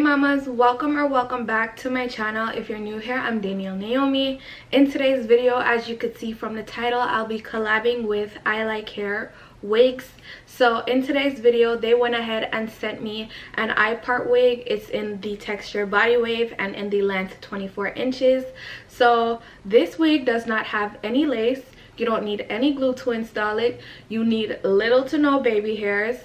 mamas, welcome back to my channel. If you're new here, I'm Danielle Naomi. In today's video, as you could see from the title, I'll be collabing with I Like Hair wigs. So in today's video, they went ahead and sent me an I-part wig. It's in the texture body wave and in the length 24 inches. So this wig does not have any lace. You don't need any glue to install it. You need little to no baby hairs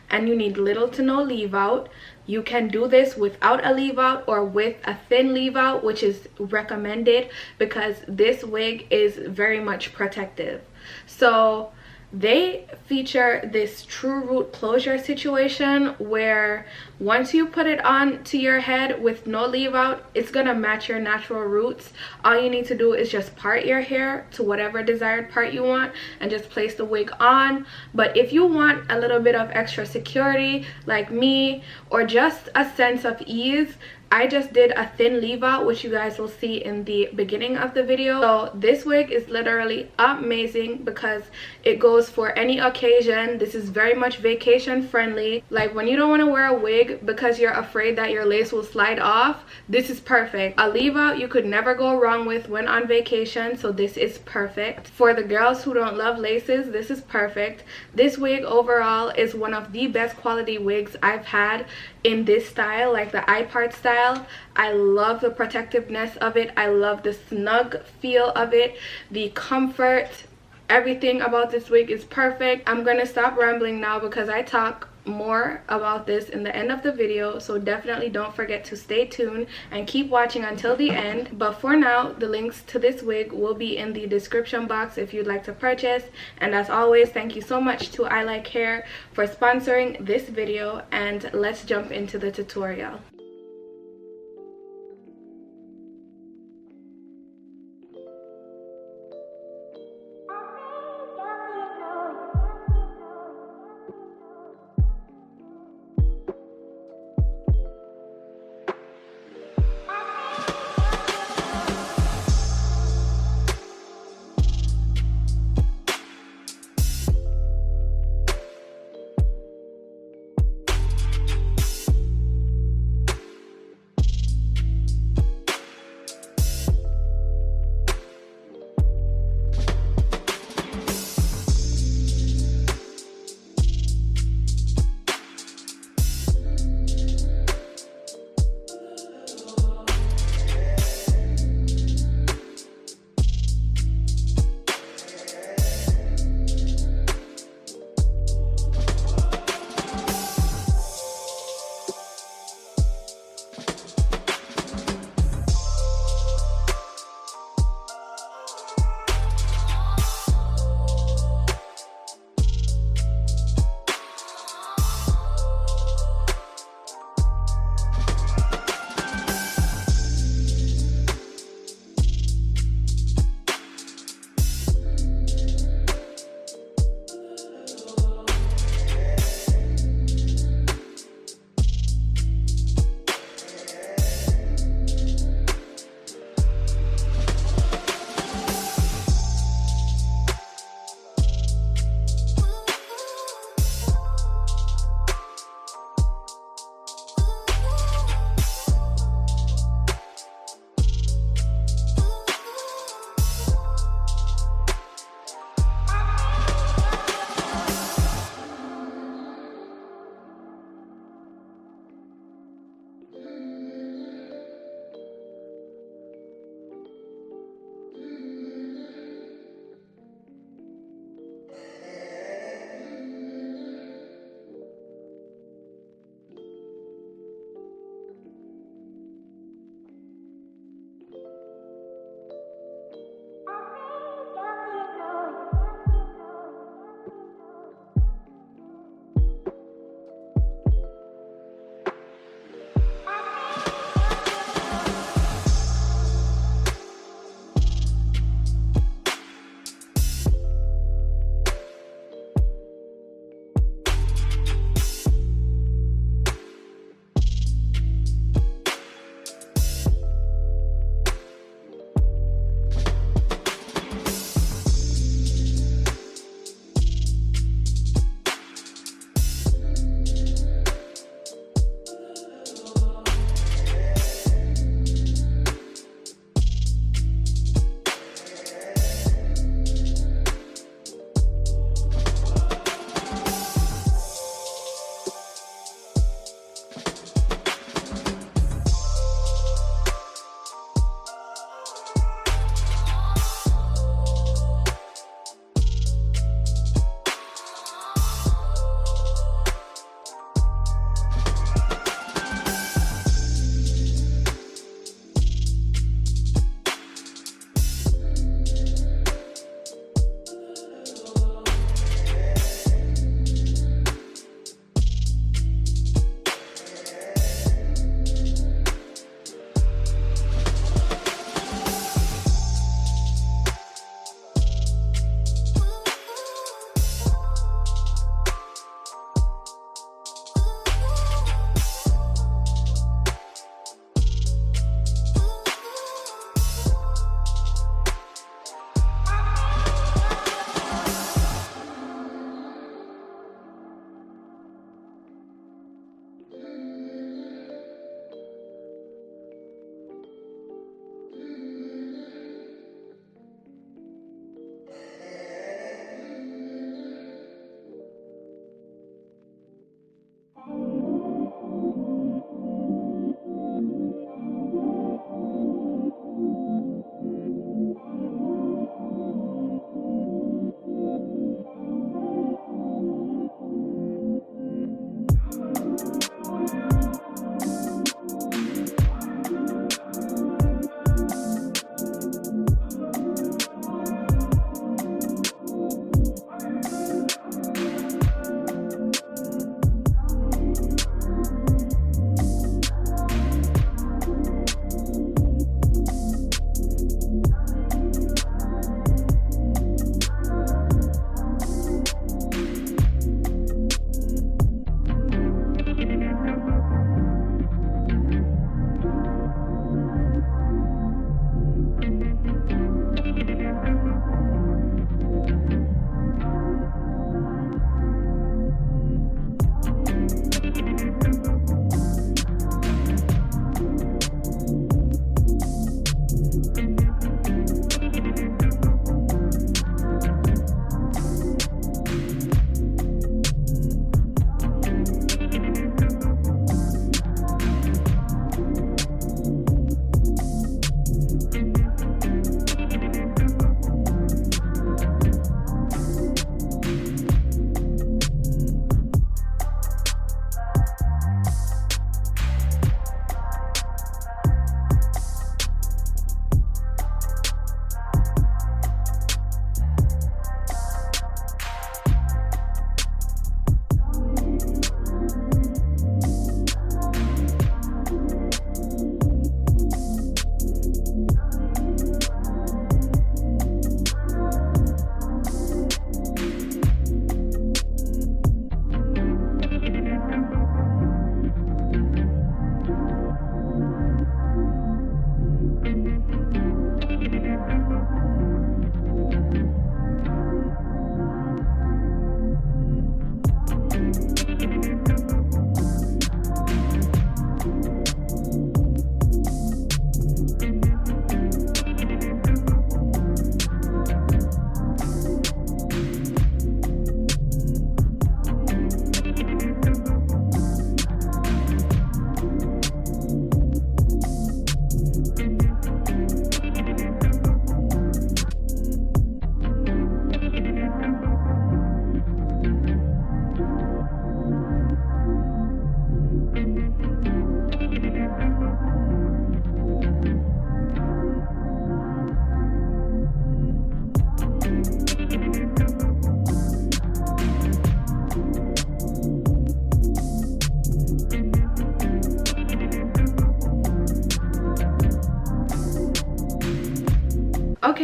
and you need little to no leave out. You can do this without a leave out or with a thin leave out, which is recommended because this wig is very much protective. So they feature this true root closure situation where once you put it on to your head with no leave out, it's gonna match your natural roots. All you need to do is just part your hair to whatever desired part you want and just place the wig on. But if you want a little bit of extra security like me, or just a sense of ease, I just did a thin leave out, which you guys will see in the beginning of the video. So this wig is literally amazing because it goes for any occasion. This is very much vacation friendly. Like when you don't want to wear a wig because you're afraid that your lace will slide off, this is perfect. A leave out you could never go wrong with when on vacation, so this is perfect. For the girls who don't love laces, this is perfect. This wig overall is one of the best quality wigs I've had in this style, like the I-part style. I love the protectiveness of it. I love the snug feel of it, the comfort. Everything about this wig is perfect. I'm gonna stop rambling now because I talk more about this in the end of the video, so definitely don't forget to stay tuned and keep watching until the end. But for now, the links to this wig will be in the description box if you'd like to purchase. And as always, thank you so much to I Like Hair for sponsoring this video, and let's jump into the tutorial.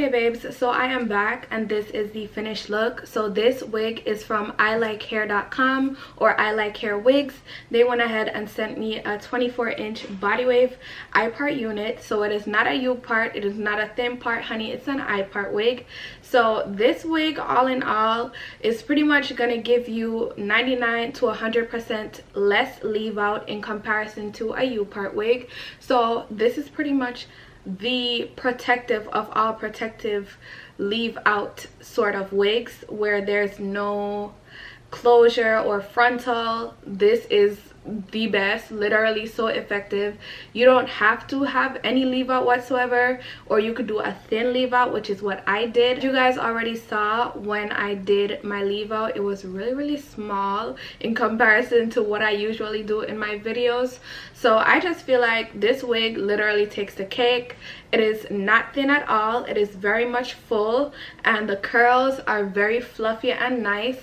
Okay babes, so I am back and this is the finished look. So this wig is from ilikehair.com or I Like Hair Wigs. They went ahead and sent me a 24-inch body wave I part unit. So it is not a U part, it is not a thin part, honey, it's an I part wig. So this wig, all in all, is pretty much gonna give you 99 to 100% less leave out in comparison to a U part wig. So this is pretty much the protective of all protective leave out sort of wigs where there's no closure or frontal. This is the best, literally so effective. You don't have to have any leave out whatsoever, or you could do a thin leave out, which is what I did. You guys already saw when I did my leave out, it was really small in comparison to what I usually do in my videos. So I just feel like this wig literally takes the cake. It is not thin at all, it is very much full, and the curls are very fluffy and nice.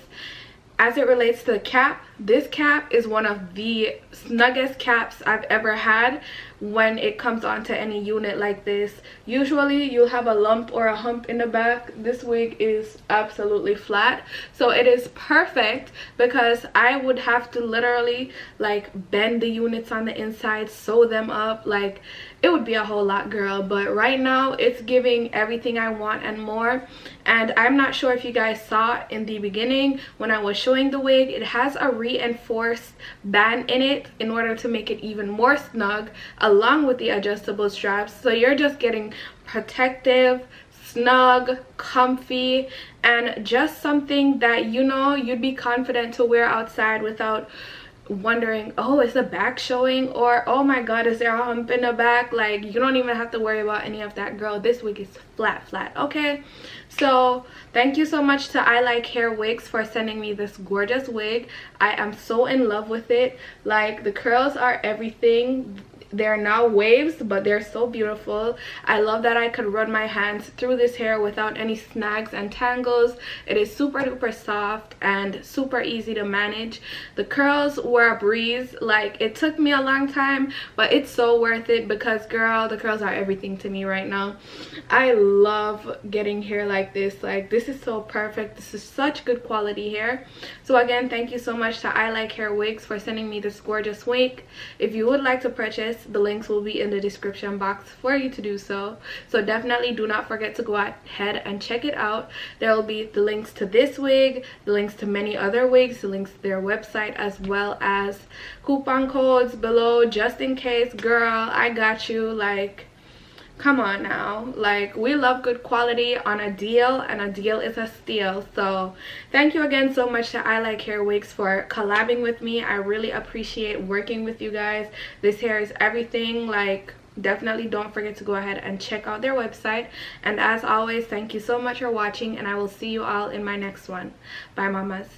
As it relates to the cap, this cap is one of the snuggest caps I've ever had when it comes onto any unit like this. Usually you'll have a lump or a hump in the back. This wig is absolutely flat, so it is perfect because I would have to literally like bend the units on the inside, sew them up, like it would be a whole lot, girl. But right now it's giving everything I want and more. And I'm not sure if you guys saw in the beginning when I was showing the wig, it has a reinforced band in it in order to make it even more snug, along with the adjustable straps. So you're just getting protective, snug, comfy, and just something that, you know, you'd be confident to wear outside without wondering, oh, is the back showing, or oh my god, is there a hump in the back? Like, you don't even have to worry about any of that, girl. This wig is flat, okay? So thank you so much to I Like Hair Wigs for sending me this gorgeous wig. I am so in love with it. Like, the curls are everything. They're now waves, but they're so beautiful. I love that I could run my hands through this hair without any snags and tangles. It is super duper soft and super easy to manage. The curls were a breeze. Like, it took me a long time, but it's so worth it because, girl, the curls are everything to me right now. I love getting hair like this. Like, this is so perfect. This is such good quality hair. So again, thank you so much to I Like Hair Wigs for sending me this gorgeous wig. If you would like to purchase, the links will be in the description box for you to do so. So definitely do not forget to go ahead and check it out. There will be the links to this wig, the links to many other wigs, the links to their website, as well as coupon codes below just in case. Girl, I got you. Like, come on now, like, we love good quality on a deal, and a deal is a steal. So thank you again so much to I Like Hair Wigs for collabing with me. I really appreciate working with you guys. This hair is everything. Like, definitely don't forget to go ahead and check out their website. And as always, thank you so much for watching, and I will see you all in my next one. Bye, mamas.